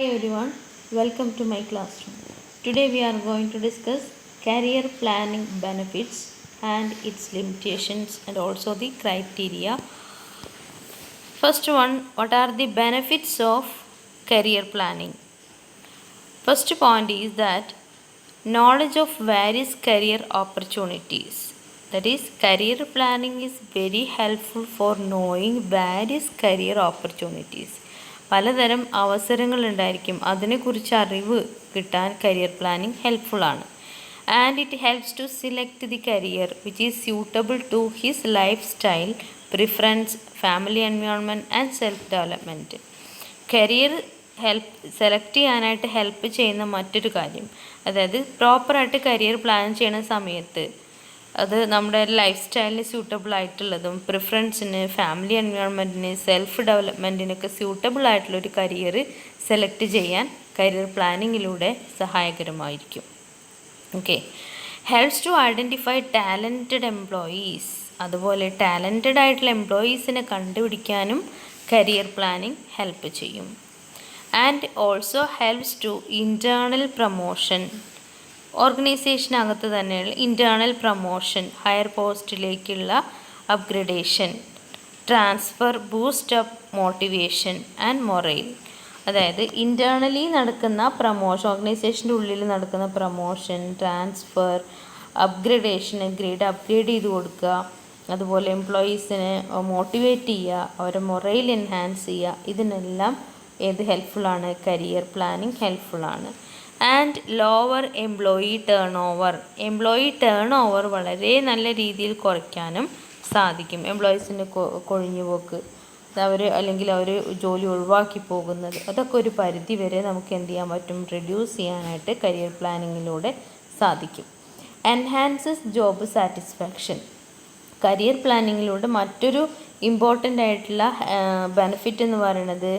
Hey everyone, welcome to my classroom. Today we are going to discuss career planning benefits and its limitations and also the criteria. First one, what are the benefits of career planning? First point is that knowledge of various career opportunities. That is, career planning is very helpful for knowing various career opportunities. പലതരം അവസരങ്ങൾ ഉണ്ടായിരിക്കും, അതിനെക്കുറിച്ച് അറിവ് കിട്ടാൻ career planning helpful ആണ്. And it helps to select the career which is suitable to his life style, preference, family environment and self development. Career select ചെയ്യാനായിട്ട് help ചെയ്യുന്ന മറ്റൊരു കാര്യം, അതായത് പ്രോപ്പറായിട്ട് കരിയർ പ്ലാൻ ചെയ്യുന്ന സമയത്ത് അത് നമ്മുടെ ലൈഫ് സ്റ്റൈലിന് സ്യൂട്ടബിൾ ആയിട്ടുള്ളതും പ്രിഫറൻസിന്, ഫാമിലി എൻവയോൺമെൻറ്റിന്, സെൽഫ് ഡെവലപ്മെൻറ്റിനൊക്കെ സ്യൂട്ടബിൾ ആയിട്ടുള്ളൊരു കരിയർ സെലക്ട് ചെയ്യാൻ കരിയർ പ്ലാനിങ്ങിലൂടെ സഹായകരമായിരിക്കും. Okay, helps to identify talented employees. അതുപോലെ ടാലൻറ്റഡ് ആയിട്ടുള്ള എംപ്ലോയീസിനെ കണ്ടുപിടിക്കാനും കരിയർ പ്ലാനിങ് ഹെൽപ്പ് ചെയ്യും. And also helps to internal promotion. ഓർഗനൈസേഷനകത്ത് തന്നെയുള്ള ഇൻറ്റേർണൽ പ്രൊമോഷൻ, ഹയർ പോസ്റ്റിലേക്കുള്ള upgradation, transfer, boost up motivation and morale. അതായത് ഇൻറ്റേർണലി നടക്കുന്ന പ്രൊമോഷൻ, ഓർഗനൈസേഷൻ്റെ ഉള്ളിൽ നടക്കുന്ന പ്രൊമോഷൻ, ട്രാൻസ്ഫർ, അപ്ഗ്രഡേഷൻ, അപ്ഗ്രേഡ് ചെയ്ത് കൊടുക്കുക, അതുപോലെ എംപ്ലോയീസിനെ മോട്ടിവേറ്റ് ചെയ്യുക, അവരെ മൊറൈൽ എൻഹാൻസ് ചെയ്യുക, ഇതിനെല്ലാം ഏത് ഹെൽപ്ഫുള്ളാണ്? കരിയർ പ്ലാനിങ് ഹെൽപ്ഫുള്ളാണ്. And lower employee turn over. Employee turn over വളരെ നല്ല രീതിയിൽ കുറയ്ക്കാനും സാധിക്കും. എംപ്ലോയീസിൻ്റെ കൊഴിഞ്ഞുപോക്ക്, അല്ലെങ്കിൽ അവർ ജോലി ഒഴിവാക്കി പോകുന്നത്, അതൊക്കെ ഒരു പരിധി വരെ നമുക്ക് എന്ത് ചെയ്യാൻ പറ്റും? റിഡ്യൂസ് ചെയ്യാനായിട്ട് കരിയർ പ്ലാനിങ്ങിലൂടെ സാധിക്കും. Enhances job satisfaction. കരിയർ പ്ലാനിങ്ങിലൂടെ മറ്റൊരു ഇമ്പോർട്ടൻ്റ് ആയിട്ടുള്ള ബെനിഫിറ്റ് എന്ന് പറയുന്നത്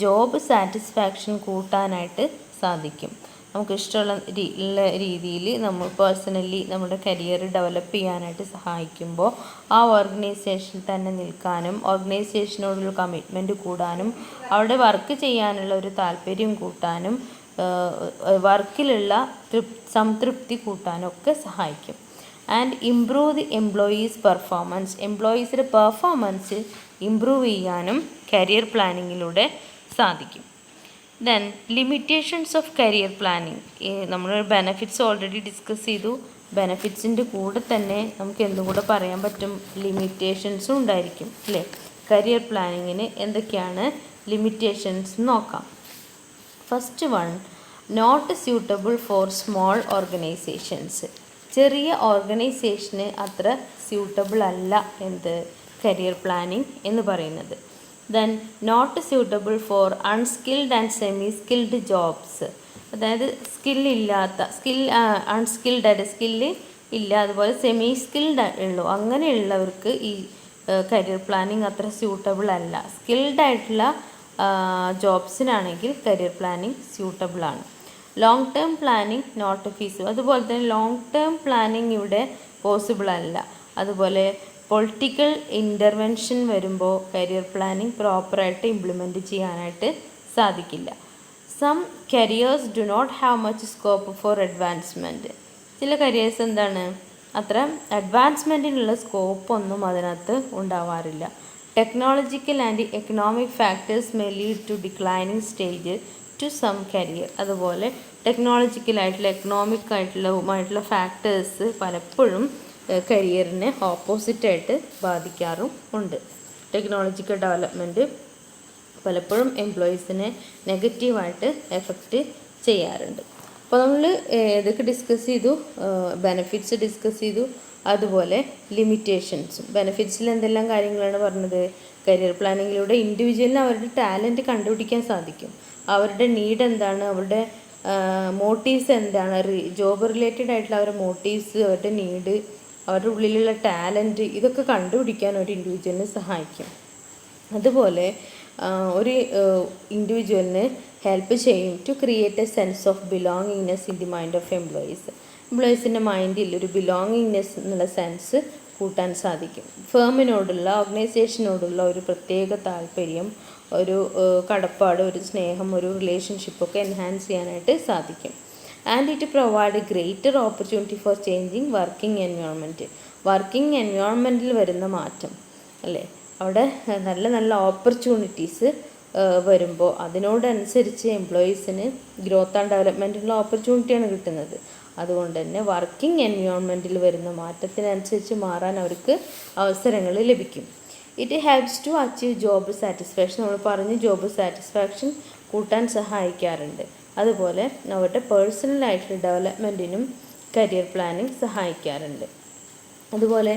ജോബ് സാറ്റിസ്ഫാക്ഷൻ കൂട്ടാനായിട്ട് സാധിക്കും. നമുക്ക് ഇഷ്ടമുള്ള രീതിയിൽ നമ്മൾ പേഴ്സണലി നമ്മുടെ കരിയർ ഡെവലപ്പ് ചെയ്യാനായിട്ട് സഹായിക്കുമ്പോൾ ആ ഓർഗനൈസേഷനിൽ തന്നെ നിൽക്കാനും ഓർഗനൈസേഷനോടുള്ള കമ്മിറ്റ്മെൻറ്റ് കൂടാനും അവിടെ വർക്ക് ചെയ്യാനുള്ള ഒരു താല്പര്യം കൂട്ടാനും വർക്കിലുള്ള സംതൃപ്തി കൂട്ടാനും ഒക്കെ സഹായിക്കും. And improve the employees performance. എംപ്ലോയീസിൻ്റെ പെർഫോമൻസ് ഇംപ്രൂവ് ചെയ്യാനും കരിയർ പ്ലാനിങ്ങിലൂടെ സാധിക്കും. Then limitations of career planning. നമ്മൾ ബെനഫിറ്റ്സ് ഓൾറെഡി ഡിസ്കസ് ചെയ്തു. ബെനഫിറ്റ്സിൻ്റെ കൂടെ തന്നെ നമുക്ക് എന്തും കൂടെ പറയാൻ പറ്റും? ലിമിറ്റേഷൻസും ഉണ്ടായിരിക്കും അല്ലേ? കരിയർ പ്ലാനിങ്ങിന് എന്തൊക്കെയാണ് ലിമിറ്റേഷൻസ് നോക്കാം. First one, not suitable for small organisations. ചെറിയ ഓർഗനൈസേഷന് അത്ര സ്യൂട്ടബിൾ അല്ല കരിയർ പ്ലാനിങ് എന്ന് പറയുന്നത്. Then not suitable for unskilled and semi skilled jobs. അതായത് അൺസ്കിൽഡ് ആയിട്ട് സ്കില്ല് ഇല്ല, അതുപോലെ സെമി സ്കിൽഡ് ഉള്ളൂ, അങ്ങനെയുള്ളവർക്ക് ഈ കരിയർ പ്ലാനിങ് അത്ര സ്യൂട്ടബിൾ അല്ല. സ്കിൽഡ് ആയിട്ടുള്ള ജോബ്സിനാണെങ്കിൽ കരിയർ പ്ലാനിങ് സ്യൂട്ടബിൾ ആണ്. Long term planning not feasible. അതുപോലെ തന്നെ ലോങ് ടേം പ്ലാനിങ് ഇവിടെ പോസിബിൾ അല്ല. അതുപോലെ പൊളിറ്റിക്കൽ ഇൻ്റർവെൻഷൻ വരുമ്പോൾ കരിയർ പ്ലാനിങ് പ്രോപ്പറായിട്ട് ഇംപ്ലിമെൻറ്റ് ചെയ്യാനായിട്ട് സാധിക്കില്ല. Some careers do not have much scope for advancement. ചില കരിയേഴ്സ് അത്ര അഡ്വാൻസ്മെൻറ്റിനുള്ള സ്കോപ്പൊന്നും അതിനകത്ത് ഉണ്ടാവാറില്ല. Technological and economic factors may lead to declining stage to some career. അതുപോലെ ടെക്നോളജിക്കലായിട്ടുള്ള എക്കണോമിക്കായിട്ടുള്ള ഫാക്ടേഴ്സ് പലപ്പോഴും കരിയറിനെ ഓപ്പോസിറ്റായിട്ട് ബാധിക്കാറും ഉണ്ട്. ടെക്നോളജിക്കൽ ഡെവലപ്മെൻറ്റ് പലപ്പോഴും എംപ്ലോയീസിനെ നെഗറ്റീവായിട്ട് എഫക്റ്റ് ചെയ്യാറുണ്ട്. അപ്പോൾ നമ്മൾ ഇതൊക്കെ ഡിസ്കസ് ചെയ്തു, ബെനഫിറ്റ്സ് ഡിസ്കസ് ചെയ്തു, അതുപോലെ ലിമിറ്റേഷൻസും. ബെനഫിറ്റ്സിൽ എന്തെല്ലാം കാര്യങ്ങളാണ് പറഞ്ഞത്? കരിയർ പ്ലാനിങ്ങിലൂടെ ഇൻഡിവിജ്വലിന് അവരുടെ ടാലൻറ്റ് കണ്ടുപിടിക്കാൻ സാധിക്കും. അവരുടെ നീഡ് എന്താണ്, അവരുടെ മോട്ടീവ്സ് എന്താണ്, ജോബ് റിലേറ്റഡ് ആയിട്ടുള്ള അവരുടെ മോട്ടീവ്സ്, അവരുടെ നീഡ്, അവരുടെ ഉള്ളിലുള്ള ടാലൻറ്റ്, ഇതൊക്കെ കണ്ടുപിടിക്കാൻ ഒരു ഇൻഡിവിജ്വലിന് സഹായിക്കും. അതുപോലെ ഒരു ഇൻഡിവിജ്വലിന് ഹെൽപ്പ് ചെയ്യും to create a sense of belongingness in the mind of employees. എംപ്ലോയീസിൻ്റെ മൈൻഡിൽ ഒരു ബിലോങ്ങിങ്നെസ് എന്നുള്ള സെൻസ് കൂട്ടാൻ സാധിക്കും. ഫേമിനോടുള്ള, ഓർഗനൈസേഷനോടുള്ള ഒരു പ്രത്യേക താല്പര്യം, ഒരു കടപ്പാട്, ഒരു സ്നേഹം, ഒരു റിലേഷൻഷിപ്പൊക്കെ എൻഹാൻസ് ചെയ്യാനായിട്ട് സാധിക്കും. And it provide greater opportunity for changing working environment. Working എൻവയോൺമെൻറ്റിൽ വരുന്ന മാറ്റം അല്ലേ, അവിടെ നല്ല നല്ല ഓപ്പർച്യൂണിറ്റീസ് വരുമ്പോൾ അതിനോടനുസരിച്ച് എംപ്ലോയീസിന് ഗ്രോത്ത് ആൻഡ് ഡെവലപ്മെൻറ്റിനുള്ള ഓപ്പർച്യൂണിറ്റിയാണ് കിട്ടുന്നത്. അതുകൊണ്ട് തന്നെ വർക്കിംഗ് എൻവയോൺമെൻറ്റിൽ വരുന്ന മാറ്റത്തിനനുസരിച്ച് മാറാൻ അവർക്ക് അവസരങ്ങൾ ലഭിക്കും. It helps to achieve job satisfaction. നമ്മൾ പറഞ്ഞ് ജോബ് സാറ്റിസ്ഫാക്ഷൻ കൂട്ടാൻ സഹായിക്കാറുണ്ട്. അതുപോലെ അവരുടെ പേഴ്സണലായിട്ടുള്ള ഡെവലപ്മെൻറ്റിനും കരിയർ പ്ലാനിങ് സഹായിക്കാറുണ്ട്. അതുപോലെ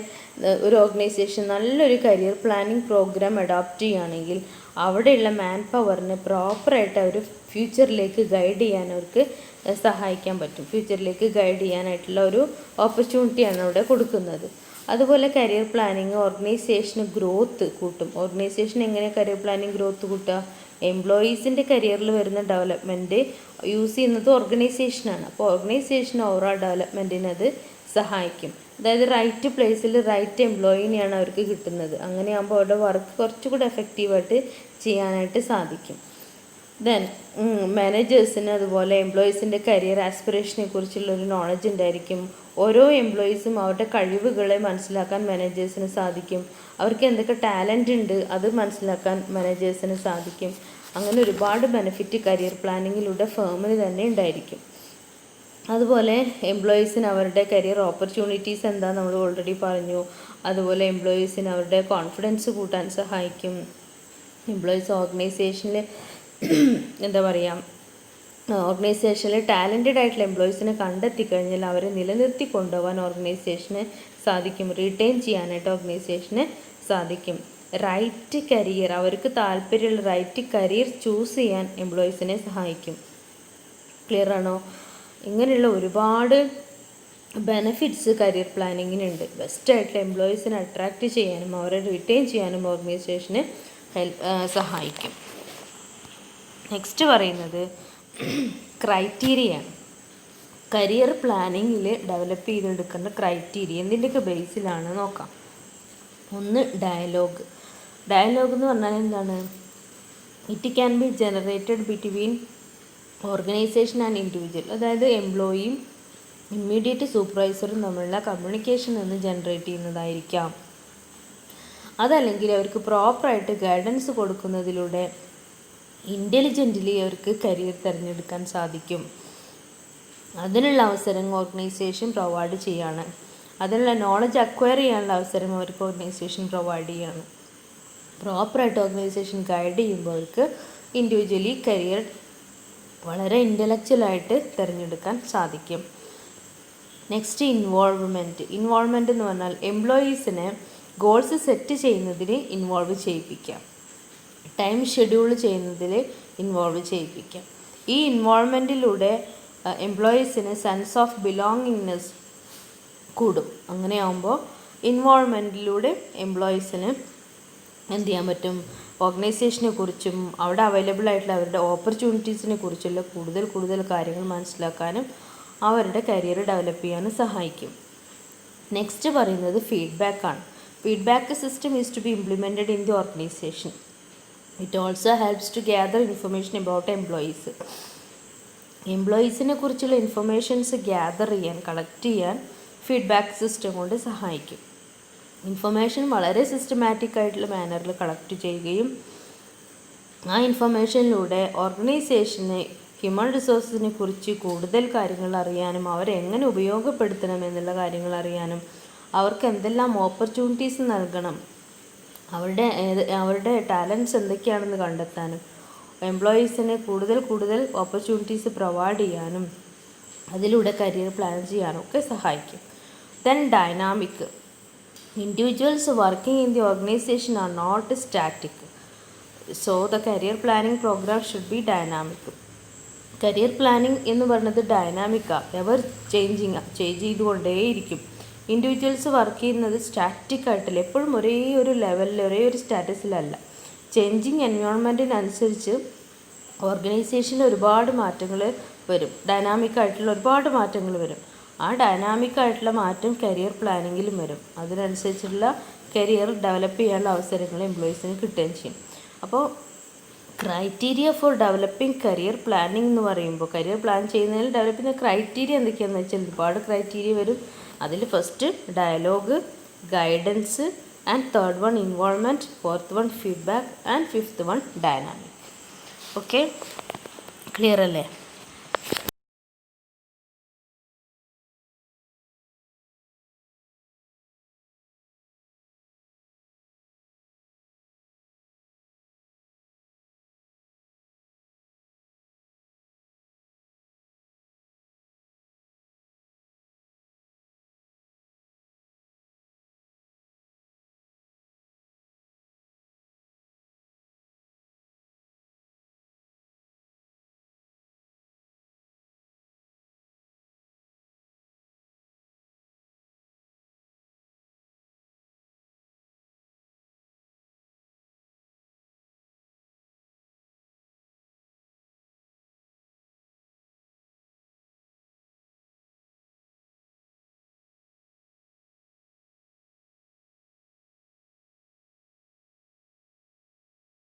ഒരു ഓർഗനൈസേഷൻ നല്ലൊരു കരിയർ പ്ലാനിങ് പ്രോഗ്രാം അഡോപ്റ്റ് ചെയ്യുകയാണെങ്കിൽ അവിടെയുള്ള മാൻ പവറിനെ പ്രോപ്പറായിട്ട് അവർ ഫ്യൂച്ചറിലേക്ക് ഗൈഡ് ചെയ്യാൻ അവർക്ക് സഹായിക്കാൻ പറ്റും. ഫ്യൂച്ചറിലേക്ക് ഗൈഡ് ചെയ്യാനായിട്ടുള്ള ഒരു ഓപ്പർച്യൂണിറ്റിയാണ് അവിടെ കൊടുക്കുന്നത്. അതുപോലെ കരിയർ പ്ലാനിങ് ഓർഗനൈസേഷന് ഗ്രോത്ത് കൂട്ടും. ഓർഗനൈസേഷൻ എങ്ങനെ കരിയർ പ്ലാനിങ് ഗ്രോത്ത് കൂട്ടുക? എംപ്ലോയീസിൻ്റെ കരിയറിൽ വരുന്ന ഡെവലപ്മെൻറ്റ് യൂസ് ചെയ്യുന്നത് ഓർഗനൈസേഷനാണ്. അപ്പോൾ ഓർഗനൈസേഷൻ ഓവറോൾ ഡെവലപ്മെൻറ്റിന് അത് സഹായിക്കും. അതായത് റൈറ്റ് പ്ലേസിൽ റൈറ്റ് എംപ്ലോയിനെയാണ് അവർക്ക് കിട്ടുന്നത്. അങ്ങനെയാകുമ്പോൾ അവരുടെ വർക്ക് കുറച്ചുകൂടി എഫക്റ്റീവായിട്ട് ചെയ്യാനായിട്ട് സാധിക്കും. ദെൻ മാനേജേഴ്സിന് അതുപോലെ എംപ്ലോയീസിൻ്റെ കരിയർ ആസ്പിറേഷനെ കുറിച്ചുള്ളൊരു നോളജ് ഉണ്ടായിരിക്കും. ഓരോ എംപ്ലോയീസും അവരുടെ കഴിവുകളെ മനസ്സിലാക്കാൻ മാനേജേഴ്സിന് സാധിക്കും. അവർക്ക് എന്തൊക്കെ ടാലൻ്റ് ഉണ്ട് അത് മനസ്സിലാക്കാൻ മാനേജേഴ്സിന് സാധിക്കും. അങ്ങനെ ഒരുപാട് ബെനിഫിറ്റ് കരിയർ പ്ലാനിങ്ങിലൂടെ ഫേമിന് തന്നെ ഉണ്ടായിരിക്കും. അതുപോലെ എംപ്ലോയീസിന് അവരുടെ കരിയർ ഓപ്പർച്യൂണിറ്റീസ് എന്താ നമ്മൾ ഓൾറെഡി പറഞ്ഞു. അതുപോലെ എംപ്ലോയീസിന് അവരുടെ കോൺഫിഡൻസ് കൂട്ടാൻ സഹായിക്കും. എംപ്ലോയീസ് ഓർഗനൈസേഷനിൽ എന്താ പറയുക, ഓർഗനൈസേഷനിൽ ടാലൻറ്റഡ് ആയിട്ടുള്ള എംപ്ലോയീസിനെ കണ്ടെത്തി കഴിഞ്ഞാൽ അവരെ നിലനിർത്തി കൊണ്ടുപോകാൻ ഓർഗനൈസേഷന് സാധിക്കും. റീറ്റെയിൻ ചെയ്യാനായിട്ട് ഓർഗനൈസേഷന് സാധിക്കും. റൈറ്റ് കരിയർ, അവർക്ക് താല്പര്യമുള്ള റൈറ്റ് കരിയർ ചൂസ് ചെയ്യാൻ എംപ്ലോയീസിനെ സഹായിക്കും. ക്ലിയർ ആണോ? ഇങ്ങനെയുള്ള ഒരുപാട് ബെനിഫിറ്റ്സ് കരിയർ പ്ലാനിങ്ങിനുണ്ട്. ബെസ്റ്റായിട്ടുള്ള എംപ്ലോയീസിനെ അട്രാക്റ്റ് ചെയ്യാനും അവരെ റിറ്റെയിൻ ചെയ്യാനും ഓർഗനൈസേഷന് സഹായിക്കും. നെക്സ്റ്റ് പറയുന്നത് ക്രൈറ്റീരിയയാണ്. കരിയർ പ്ലാനിങ്ങിൽ ഡെവലപ്പ് ചെയ്തെടുക്കേണ്ട ക്രൈറ്റീരിയ എന്തിൻ്റെയൊക്കെ ബേസിലാണ് നോക്കാം. ഒന്ന് ഡയലോഗ്. ഡയലോഗ് എന്ന് പറഞ്ഞാൽ എന്താണ്? It can be generated between organisation and individual. അതായത് എംപ്ലോയിയും ഇമ്മീഡിയറ്റ് സൂപ്പർവൈസറും തമ്മിലുള്ള കമ്മ്യൂണിക്കേഷൻ നിന്ന് ജനറേറ്റ് ചെയ്യുന്നതായിരിക്കാം. അതല്ലെങ്കിൽ അവർക്ക് പ്രോപ്പറായിട്ട് ഗൈഡൻസ് കൊടുക്കുന്നതിലൂടെ ഇൻ്റലിജൻ്റ്ലി അവർക്ക് കരിയർ തിരഞ്ഞെടുക്കാൻ സാധിക്കും. അതിനുള്ള അവസരം ഓർഗനൈസേഷൻ പ്രൊവൈഡ് ചെയ്യാണ്. അതിനുള്ള നോളജ് അക്വയർ ചെയ്യാനുള്ള അവസരം അവർക്ക് ഓർഗനൈസേഷൻ പ്രൊവൈഡ് ചെയ്യാണ്. പ്രോപ്പറായിട്ട് ഓർഗനൈസേഷൻ ഗൈഡ് ചെയ്യുമ്പോൾ അവർക്ക് ഇൻഡിവിജ്വലി കരിയർ വളരെ ഇൻ്റലക്ച്വലായിട്ട് തിരഞ്ഞെടുക്കാൻ സാധിക്കും. Next involvement. ഇൻവോൾവ്മെൻറ്റ് എന്ന് പറഞ്ഞാൽ എംപ്ലോയീസിനെ ഗോൾസ് സെറ്റ് ചെയ്യുന്നതിൽ ഇൻവോൾവ് ചെയ്യിപ്പിക്കാം. ടൈം ഷെഡ്യൂൾ ചെയ്യുന്നതിൽ ഇൻവോൾവ് ചെയ്യിപ്പിക്കാം. ഈ ഇൻവോൾവ്മെൻറ്റിലൂടെ എംപ്ലോയീസിന് സെൻസ് ഓഫ് ബിലോങ്ങിങ്നെസ് കൂടും. അങ്ങനെയാകുമ്പോൾ ഇൻവോൾവ്മെൻറ്റിലൂടെ എംപ്ലോയീസിന് എന്ത് ചെയ്യാൻ പറ്റും? ഓർഗനൈസേഷനെ കുറിച്ചും അവിടെ അവൈലബിൾ ആയിട്ടുള്ള അവരുടെ ഓപ്പർച്യൂണിറ്റീസിനെ കുറിച്ചുള്ള കൂടുതൽ കാര്യങ്ങൾ മനസ്സിലാക്കാനും അവരുടെ കരിയർ ഡെവലപ്പ് ചെയ്യാനും സഹായിക്കും. നെക്സ്റ്റ് പറയുന്നത് ഫീഡ്ബാക്കാണ്. Feedback system is to be implemented in the organization. It also helps to gather information about employees. എംപ്ലോയീസിനെ കുറിച്ചുള്ള ഇൻഫർമേഷൻസ് ഗ്യാദർ ചെയ്യാൻ, കളക്ട് ചെയ്യാൻ ഫീഡ്ബാക്ക് സിസ്റ്റം കൊണ്ട് സഹായിക്കും. ഇൻഫർമേഷൻ വളരെ സിസ്റ്റമാറ്റിക് ആയിട്ടുള്ള മാനറിൽ കളക്ട് ചെയ്യുകയും ആ ഇൻഫർമേഷനിലൂടെ ഓർഗനൈസേഷനെ ഹ്യൂമൻ റിസോഴ്സിനെ കുറിച്ച് കൂടുതൽ കാര്യങ്ങൾ അറിയാനും അവരെങ്ങനെ ഉപയോഗപ്പെടുത്തണം എന്നുള്ള കാര്യങ്ങൾ അറിയാനും അവർക്ക് എന്തെല്ലാം ഓപ്പർച്യൂണിറ്റീസ് നൽകണം, അവരുടെ ടാലൻറ്റ്സ് എന്തൊക്കെയാണെന്ന് കണ്ടെത്താനും എംപ്ലോയീസിന് കൂടുതൽ ഓപ്പർച്യൂണിറ്റീസ് പ്രൊവൈഡ് ചെയ്യാനും അതിലൂടെ കരിയർ പ്ലാൻ ചെയ്യാനും ഒക്കെ സഹായിക്കും. Then dynamic. Individuals working in the organization are not static. So the career planning program should be dynamic. Career planning എന്ന് പറയുന്നത് ഡൈനാമിക്കാണ്, എവർ ചേഞ്ച് ചെയ്തുകൊണ്ടേയിരിക്കും. ഇൻഡിവിജ്വൽസ് വർക്ക് ചെയ്യുന്നത് സ്റ്റാറ്റിക് ആയിട്ടില്ല, എപ്പോഴും ഒരേ ഒരു ലെവലിൽ ഒരേ ഒരു സ്റ്റാറ്റസിലല്ല. ചേഞ്ചിങ് എൻവയോൺമെൻറ്റിനനുസരിച്ച് ഓർഗനൈസേഷനിൽ ഒരുപാട് മാറ്റങ്ങൾ വരും, ഡൈനാമിക്കായിട്ടുള്ള ഒരുപാട് മാറ്റങ്ങൾ വരും. ആ ഡൈനാമിക്കായിട്ടുള്ള മാറ്റം കരിയർ പ്ലാനിങ്ങിലും വരും. അതിനനുസരിച്ചുള്ള കരിയർ ഡെവലപ്പ് ചെയ്യാനുള്ള അവസരങ്ങൾ എംപ്ലോയീസിന് കിട്ടുകയും ചെയ്യും. അപ്പോൾ criteria for developing career planning എന്ന് പറയുമ്പോൾ കരിയർ പ്ലാൻ ചെയ്യുന്നതിൽ ഡെവലപ്പ് ചെയ്യുന്ന ക്രൈറ്റീരിയ എന്തൊക്കെയാണെന്ന് വെച്ചാൽ ഒരുപാട് ക്രൈറ്റീരിയ വരും. അതിൽ first dialogue, guidance, and third one involvement, fourth one feedback, and fifth one dynamic. Okay, clear അല്ലേ?